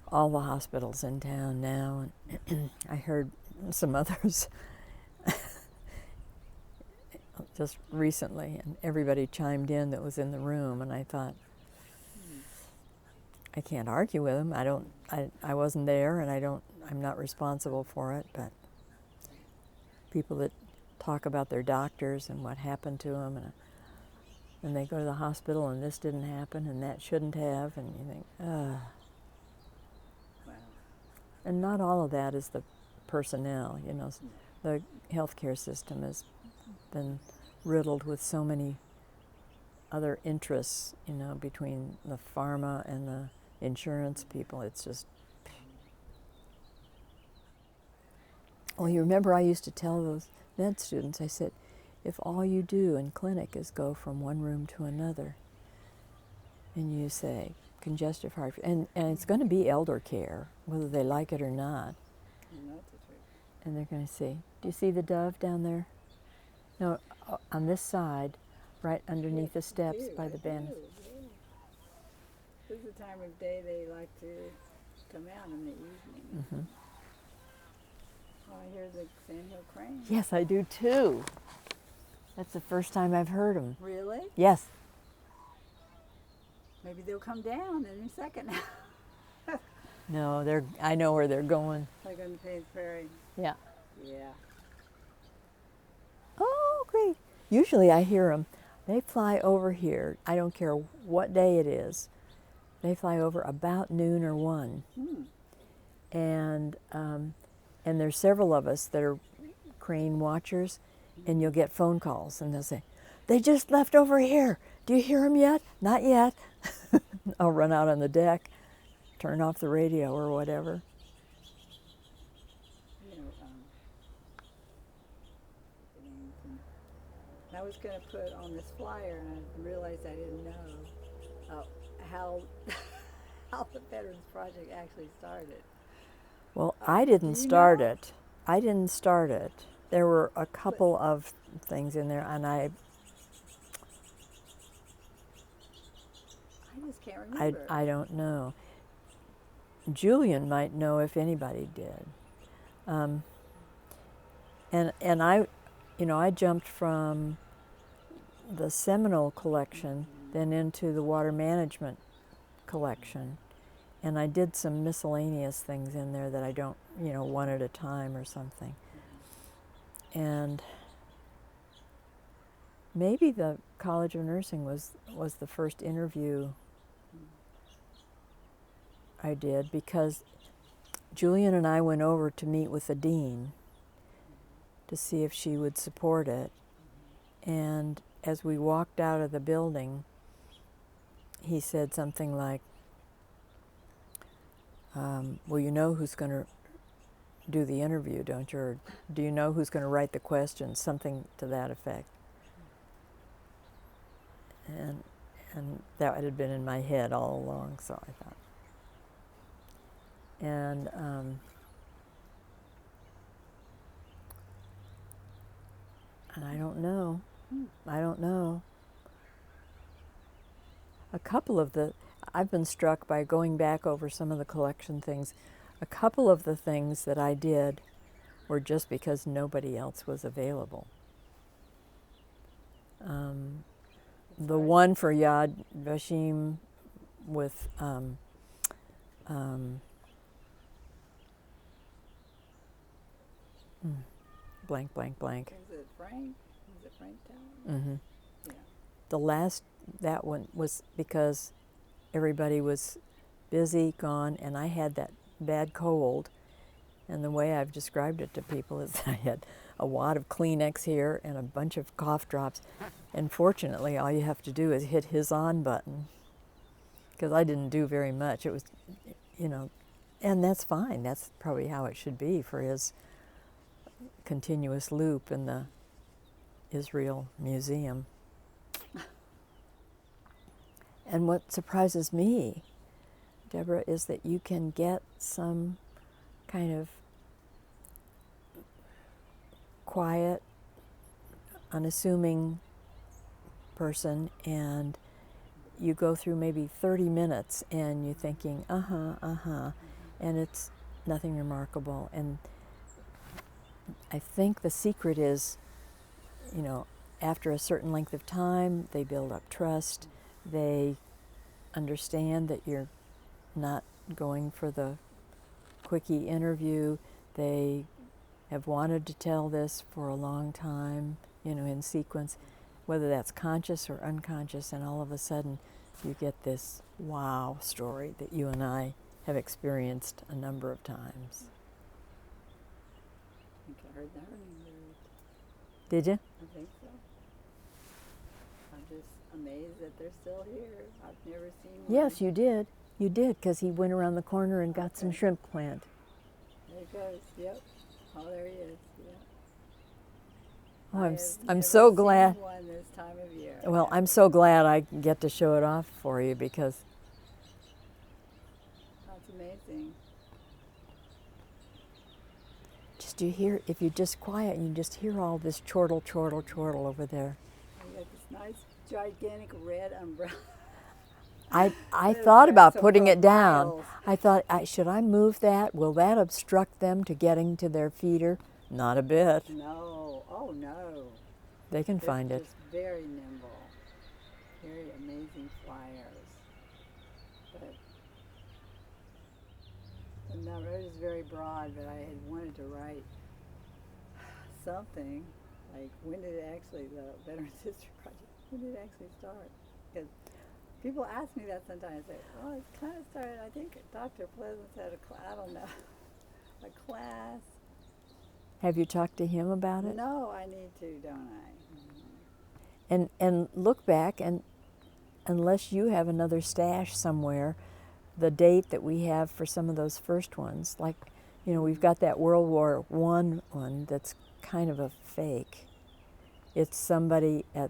[SPEAKER 1] all the hospitals in town now, and I heard some others just recently, and everybody chimed in that was in the room, and I thought, I can't argue with them. I wasn't there, and I'm not responsible for it, but people that talk about their doctors and what happened to them, and they go to the hospital and this didn't happen and that shouldn't have, and you think, ugh.
[SPEAKER 2] wow.
[SPEAKER 1] And not all of that is the personnel, The healthcare system has been riddled with so many other interests, between the pharma and the insurance people. It's just, well, you remember I used to tell those med students, I said, if all you do in clinic is go from one room to another, and you say congestive heart, and it's going to be elder care, whether they like it or not. And they're going to see. Do you see the dove down there? No, on this side, right underneath the steps by the bend.
[SPEAKER 2] This is the time of day they like to come out in the evening.
[SPEAKER 1] Mm-hmm.
[SPEAKER 2] Oh, I hear the sandhill crane.
[SPEAKER 1] Yes, I do too. That's the first time I've heard them.
[SPEAKER 2] Really?
[SPEAKER 1] Yes.
[SPEAKER 2] Maybe they'll come down any second now.
[SPEAKER 1] No, I know where they're going.
[SPEAKER 2] They're going to Payne Prairie.
[SPEAKER 1] Yeah.
[SPEAKER 2] Yeah.
[SPEAKER 1] Oh, great. Usually I hear them. They fly over here. I don't care what day it is. They fly over about noon or 1. And there's several of us that are crane watchers, and you'll get phone calls, and they'll say, they just left over here. Do you hear them yet? Not yet. I'll run out on the deck, turn off the radio or whatever.
[SPEAKER 2] I was going to put on this flyer, and I realized I didn't know how the Veterans Project actually started.
[SPEAKER 1] Well, I didn't start it. I didn't start it. There were a couple of things in there, and I
[SPEAKER 2] just can't remember.
[SPEAKER 1] I don't know. Julian might know if anybody did. And I jumped from the Seminole collection then into the water management collection, and I did some miscellaneous things in there that I don't, one at a time or something. And maybe the College of Nursing was the first interview I did, because Julian and I went over to meet with the dean to see if she would support it. And as we walked out of the building, he said something like, well, you know who's going to do the interview, don't you? Or do you know who's going to write the questions? Something to that effect. And that had been in my head all along, so I thought. And I don't know. I don't know. A couple of I've been struck by going back over some of the collection things. A couple of the things that I did were just because nobody else was available. The one for Yad Vashem with blank, blank, blank.
[SPEAKER 2] Is it Frank? Is it Frank Town?
[SPEAKER 1] Mm-hmm.
[SPEAKER 2] Yeah.
[SPEAKER 1] The last, that one was because everybody was busy, gone, and I had that bad cold. And the way I've described it to people is I had a wad of Kleenex here and a bunch of cough drops. And fortunately, all you have to do is hit his on button, because I didn't do very much. It was, you know, and that's fine. That's probably how it should be for his continuous loop in the Israel Museum. And what surprises me, Deborah, is that you can get some kind of quiet, unassuming person, and you go through maybe 30 minutes and you're thinking, and it's nothing remarkable. And I think the secret is, you know, after a certain length of time, they build up trust. They understand that you're not going for the quickie interview. They have wanted to tell this for a long time, you know, in sequence, whether that's conscious or unconscious, and all of a sudden you get this wow story that you and I have experienced a number of times.
[SPEAKER 2] I think I heard that one.
[SPEAKER 1] Did you?
[SPEAKER 2] I think so. I'm just amazed that they're still here. I've never seen one.
[SPEAKER 1] Yes, you did. You did, because he went around the corner and got some
[SPEAKER 2] Okay.
[SPEAKER 1] shrimp plant.
[SPEAKER 2] There he goes. Yep. Oh, there he is. Yeah.
[SPEAKER 1] Oh,
[SPEAKER 2] I
[SPEAKER 1] I'm
[SPEAKER 2] have
[SPEAKER 1] I'm
[SPEAKER 2] never
[SPEAKER 1] so
[SPEAKER 2] seen
[SPEAKER 1] glad.
[SPEAKER 2] one this time of year.
[SPEAKER 1] Well, I'm so glad I get to show it off for you, because
[SPEAKER 2] That's amazing.
[SPEAKER 1] just you hear, if you're just quiet and you just hear all this chortle, chortle, chortle over there.
[SPEAKER 2] We got this nice, gigantic red umbrella.
[SPEAKER 1] I
[SPEAKER 2] That
[SPEAKER 1] thought about
[SPEAKER 2] attracts them
[SPEAKER 1] putting
[SPEAKER 2] for
[SPEAKER 1] it down.
[SPEAKER 2] miles.
[SPEAKER 1] I thought, should I move that? Will that obstruct them to getting to their feeder? Not a bit.
[SPEAKER 2] No. Oh, no.
[SPEAKER 1] They can
[SPEAKER 2] They're
[SPEAKER 1] find it.
[SPEAKER 2] just very nimble. Very amazing flyers. But the number is very broad, but I had wanted to write something like, when did it actually, the Veterans History Project, when did it actually start? Because people ask me that sometimes. They say, well, it kind of started, I think Dr. Pleasance had I don't know, a class.
[SPEAKER 1] Have you talked to him about it?
[SPEAKER 2] No, I need to, don't I?
[SPEAKER 1] And look back, and unless you have another stash somewhere, the date that we have for some of those first ones, like, you know, we've got that World War I one that's kind of a fake. It's somebody at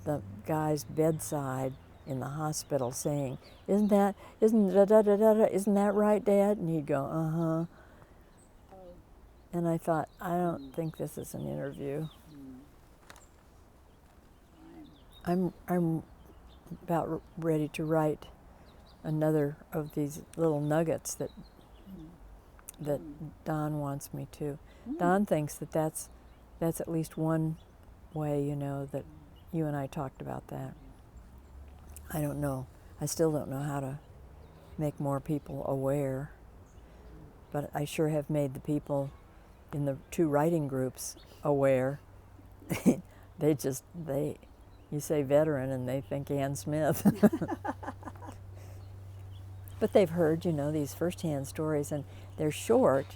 [SPEAKER 1] the guy's bedside in the hospital saying, isn't that right, Dad? And he'd go,
[SPEAKER 2] Oh.
[SPEAKER 1] And I thought, I don't think this is an interview.
[SPEAKER 2] Fine.
[SPEAKER 1] I'm about ready to write another of these little nuggets that Don wants me to. Don thinks that that's at least one way, you know, that you and I talked about that. I don't know. I still don't know how to make more people aware, but I sure have made the people in the two writing groups aware. You say veteran and they think Ann Smith. But they've heard, you know, these first-hand stories, and they're short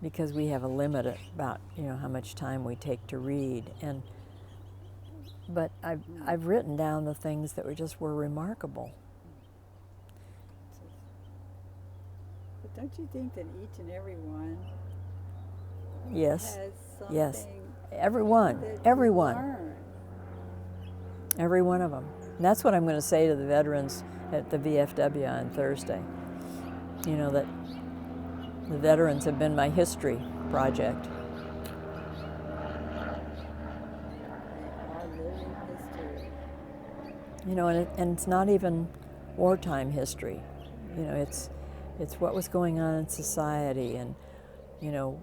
[SPEAKER 1] because we have a limit about, you know, how much time we take to read. But I've written down the things that were remarkable.
[SPEAKER 2] But don't you think that each and every one
[SPEAKER 1] Yes.
[SPEAKER 2] has something
[SPEAKER 1] Yes. Everyone.
[SPEAKER 2] that you
[SPEAKER 1] Everyone.
[SPEAKER 2] learn.
[SPEAKER 1] Every one of them. And that's what I'm going to say to the veterans at the VFW on Thursday. You know, that the veterans have been my history project.
[SPEAKER 2] They are living history.
[SPEAKER 1] You know, and it's not even wartime history. You know, it's what was going on in society, and you know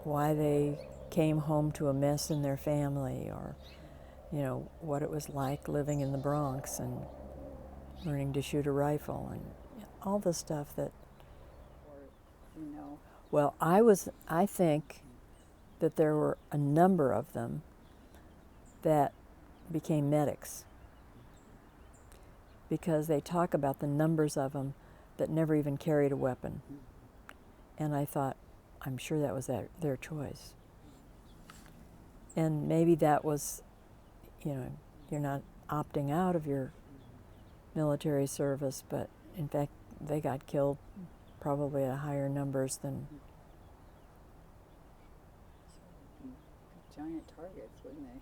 [SPEAKER 1] why they came home to a mess in their family, or you know what it was like living in the Bronx and learning to shoot a rifle, and all the stuff that.
[SPEAKER 2] Or, you know,
[SPEAKER 1] Well, I think that there were a number of them that became medics, because they talk about the numbers of them that never even carried a weapon. And I thought, I'm sure that was their choice. And maybe that was, you know, you're not opting out of your military service, but in fact, they got killed probably at higher numbers than.
[SPEAKER 2] giant targets, wouldn't they?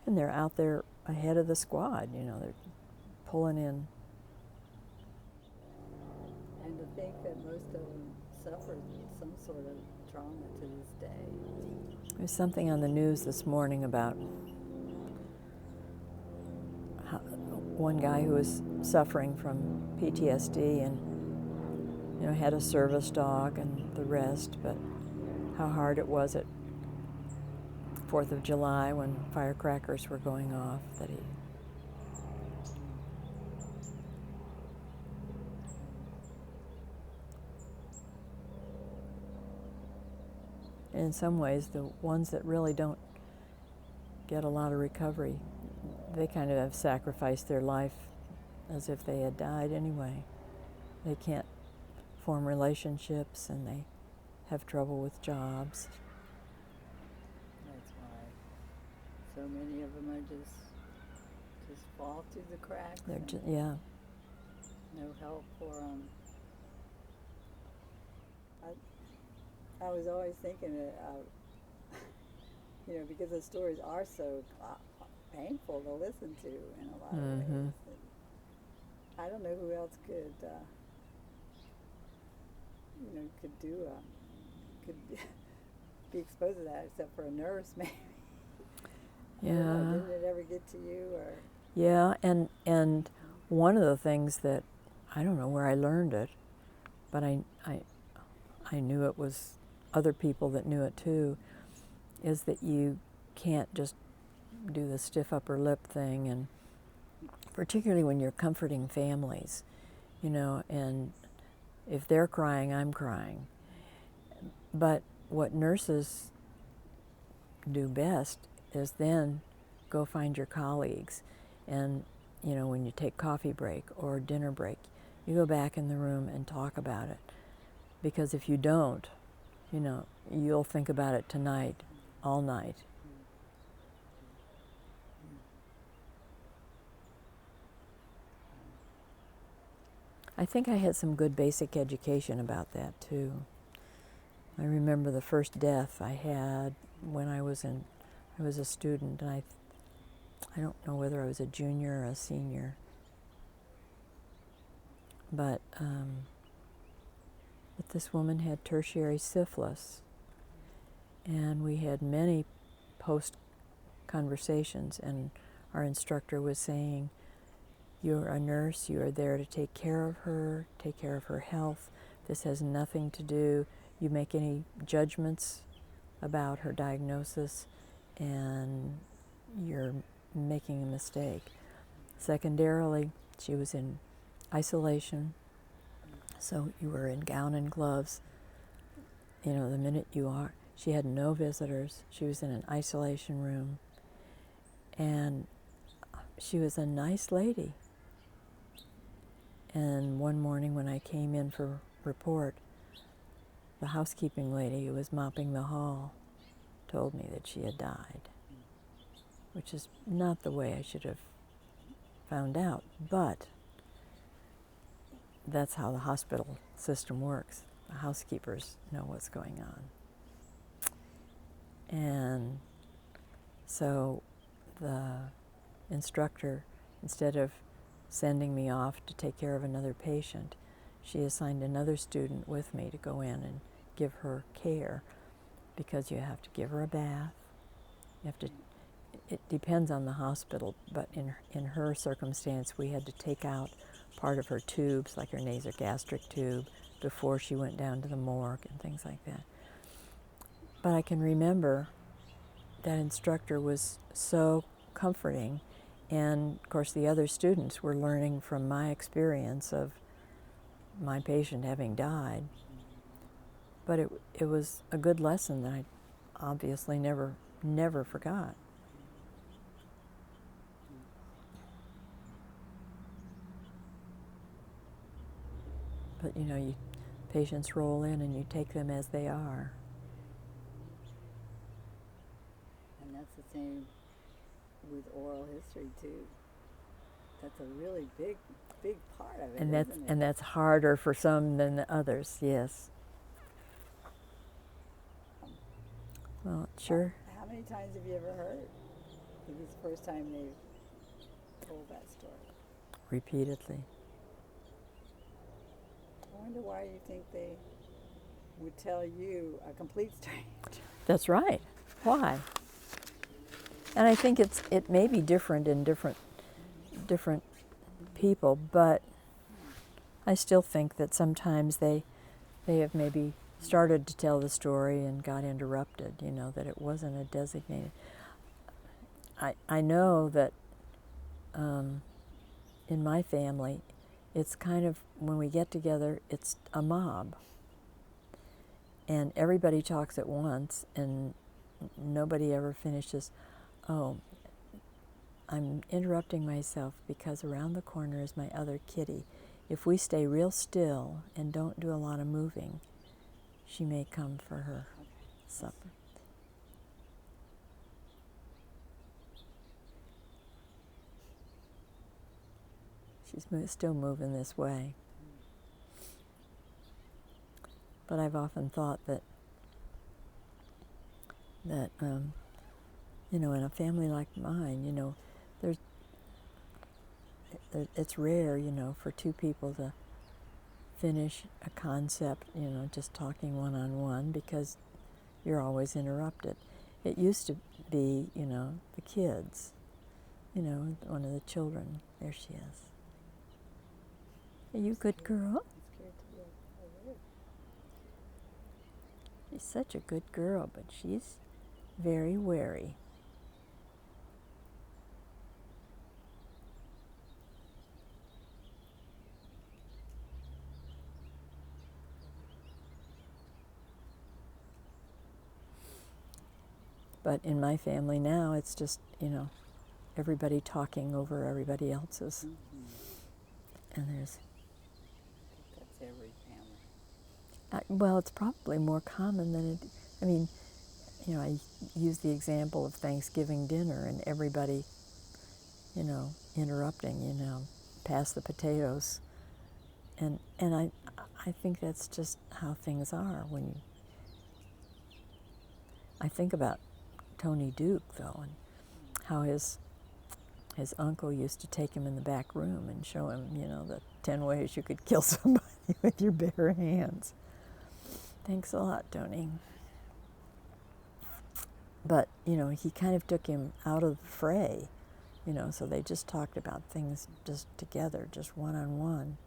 [SPEAKER 1] And they're out there ahead of the squad, you know, they're pulling in.
[SPEAKER 2] And to think that most of them suffered some sort of trauma to this day.
[SPEAKER 1] There's something on the news this morning about one guy who was suffering from PTSD and, you know, had a service dog and the rest, but how hard it was at 4th of July when firecrackers were going off, that he. In some ways, the ones that really don't get a lot of recovery, they kind of have sacrificed their life as if they had died anyway. They can't form relationships and they have trouble with jobs.
[SPEAKER 2] That's why so many of them are just fall through the cracks.
[SPEAKER 1] They're
[SPEAKER 2] and
[SPEAKER 1] yeah.
[SPEAKER 2] no help for them. I was always thinking that, you know, because the stories are so painful to listen to in a lot of ways. I don't know who else could, you know, could be exposed to that except for a nurse, maybe.
[SPEAKER 1] Yeah.
[SPEAKER 2] Didn't it ever get to you, or?
[SPEAKER 1] Yeah, and one of the things that, I don't know where I learned it, but I knew it was other people that knew it too, is that you can't just do the stiff upper lip thing, and particularly when you're comforting families, you know, and if they're crying, I'm crying. But what nurses do best is then go find your colleagues, and you know, when you take coffee break or dinner break, you go back in the room and talk about it, because if you don't, you know, you'll think about it tonight, all night. I think I had some good basic education about that too. I remember the first death I had when I was a student, and I don't know whether I was a junior or a senior, but this woman had tertiary syphilis, and we had many post conversations, and our instructor was saying, you're a nurse, you are there to take care of her health. This has nothing to do, you make any judgments about her diagnosis, and you're making a mistake. Secondarily, she was in isolation, so you were in gown and gloves. You know, the minute you are, she had no visitors. She was in an isolation room, and she was a nice lady. And one morning when I came in for report, the housekeeping lady who was mopping the hall told me that she had died, which is not the way I should have found out, but that's how the hospital system works. The housekeepers know what's going on. And so the instructor, instead of sending me off to take care of another patient, she assigned another student with me to go in and give her care, because you have to give her a bath. You have to, it depends on the hospital, but in her circumstance, we had to take out part of her tubes, like her nasogastric tube, before she went down to the morgue and things like that. But I can remember that instructor was so comforting, and of course the other students were learning from my experience of my patient having died. But it was a good lesson that I obviously never forgot. But you know, patients roll in and you take them as they are.
[SPEAKER 2] And that's the same with oral history too. That's a really big part of it.
[SPEAKER 1] And that's harder for some than the others, yes. Well, sure.
[SPEAKER 2] How many times have you ever heard? Maybe it's the first time they've told that story.
[SPEAKER 1] Repeatedly.
[SPEAKER 2] I wonder why you think they would tell you, a complete stranger.
[SPEAKER 1] That's right. Why? And I think it may be different in different people, but I still think that sometimes they have maybe started to tell the story and got interrupted, you know, that it wasn't a designated. I know that in my family, it's kind of, when we get together, it's a mob. And everybody talks at once, and nobody ever finishes. Oh, I'm interrupting myself because around the corner is my other kitty. If we stay real still and don't do a lot of moving, she may come for her supper. She's still moving this way. But I've often thought that you know, in a family like mine, you know, it's rare, you know, for two people to finish a concept, you know, just talking one-on-one, because you're always interrupted. It used to be, you know, the kids, you know, one of the children. There she is. Are you a good girl? She's such a good girl, but she's very wary. But in my family now, it's just, you know, everybody talking over everybody else's. Mm-hmm. And there's...
[SPEAKER 2] That's every family.
[SPEAKER 1] Well, it's probably more common than it... I mean, you know, I use the example of Thanksgiving dinner and everybody, you know, interrupting, you know, pass the potatoes. And I think that's just how things are when you... I think about Tony Duke, though, and how his uncle used to take him in the back room and show him, you know, the 10 ways you could kill somebody with your bare hands. Thanks a lot, Tony. But, you know, he kind of took him out of the fray, you know, so they just talked about things just together, just one-on-one.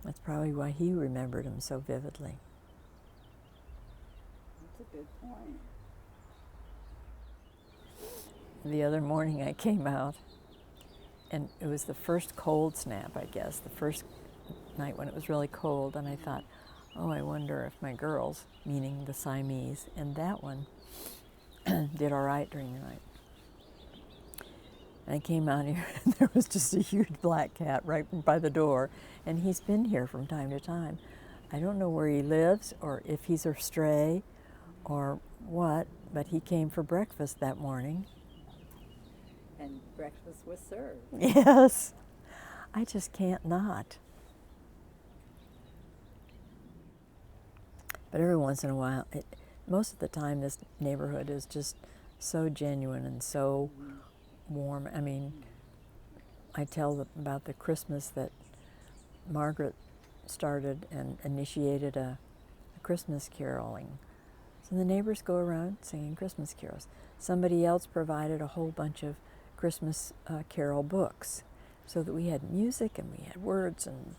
[SPEAKER 1] That's probably why he remembered him so vividly.
[SPEAKER 2] That's a good point.
[SPEAKER 1] The other morning I came out, and it was the first cold snap, I guess, the first night when it was really cold, and I thought, oh, I wonder if my girls, meaning the Siamese, and that one, did all right during the night. And I came out here, and there was just a huge black cat right by the door, and he's been here from time to time. I don't know where he lives, or if he's a stray, or what, but he came for breakfast that morning.
[SPEAKER 2] And breakfast was served.
[SPEAKER 1] Yes. I just can't not. But every once in a while, most of the time this neighborhood is just so genuine and so warm. I mean, I tell about the Christmas that Margaret started and initiated a Christmas caroling. So the neighbors go around singing Christmas carols. Somebody else provided a whole bunch of Christmas carol books so that we had music and we had words, and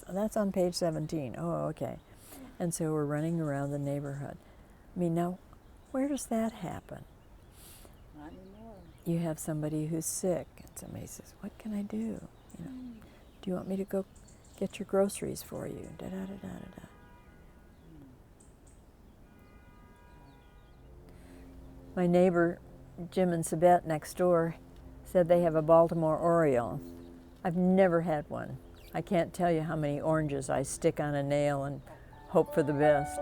[SPEAKER 1] that's on page 17. Oh, okay. And so we're running around the neighborhood. I mean, now, where does that happen?
[SPEAKER 2] Not anymore.
[SPEAKER 1] You have somebody who's sick, and somebody says, "What can I do? You know, do you want me to go get your groceries for you?" Da da da da da da. My neighbor, Jim and Sabette next door, said they have a Baltimore Oriole. I've never had one. I can't tell you how many oranges I stick on a nail and hope for the best.